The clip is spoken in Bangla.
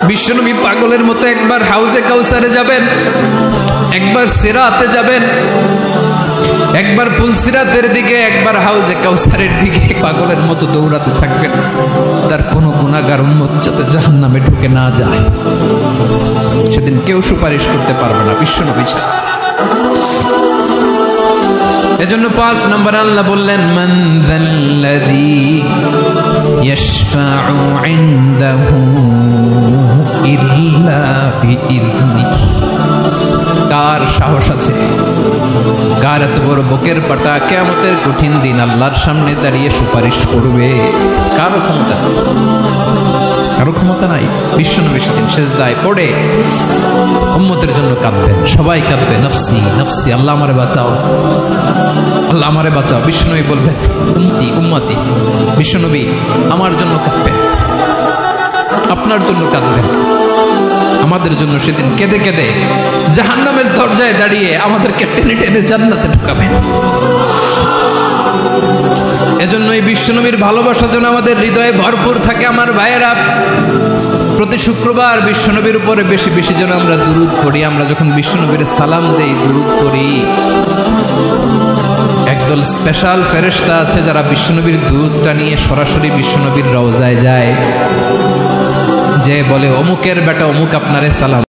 বিশ্বনবী পাগলের মতো একবার হাউজে কাউসারে যাবেন, একবার সিরাতে যাবেন, একবার পুলসিরাতের দিকে, একবার হাউজে কাউসারের দিকে পাগলের মতো দৌড়াতে থাকবেন। তার কোনো গুনাহগার উম্মত যাতে জাহান্নামে ঢুকে না যায়, সেদিন কেউ সুপারিশ করতে পারবে না বিশ্বনবী ছাড়া। এজন্য 5 নম্বর আল্লাহ বললেন, মান যাল্লাযী ইয়াশফাউ ইনদাহু ইল্লা বিইযনিহি। কার সাহস আছে, কার এত বড় বুকের পাটা কিয়ামতের কঠিন দিন আল্লাহর সামনে দাঁড়িয়ে সুপারিশ করবে? কারো ক্ষমতা, কারো ক্ষমতা নাই। বিশ্বনবী সেদিন সেজদায় পড়ে উম্মতের জন্য কাঁদবেন, সবাই কাঁদবে, নফসি নফসি, আল্লাহ আমারে বাঁচাও, আল্লাহ আমারে বাঁচাও। বিশ্বনবী বলবেন, উম্মতি উম্মতি। বিশ্বনবী আমার জন্য কাঁদবেন, আপনার জন্য কাঁদবেন, আমাদের জন্য সেদিন কেঁদে কেঁদে জাহান্নামের দরজায় দাঁড়িয়ে আমাদেরকে টেনে টেনে জান্নাতে ঢুকাবেন। এজন্য এই বিশ্বনবীর ভালোবাসা যেন আমাদের হৃদয়ে ভরপুর থাকে। আমার ভাইয়েরা, প্রতি শুক্রবার বিশ্বনবীর উপরে বেশি বেশি যেন আমরা দুরূদ পড়ি। আমরা যখন বিশ্বনবীর সালাম দেই, দুরূদ পড়ি, একদল স্পেশাল ফেরেশতা আছে যারা বিশ্বনবীর দুরূদটা নিয়ে সরাসরি বিশ্বনবীর রওজায় যায়, যে বলে অমুকের বেটা অমুক আপনারে সালাম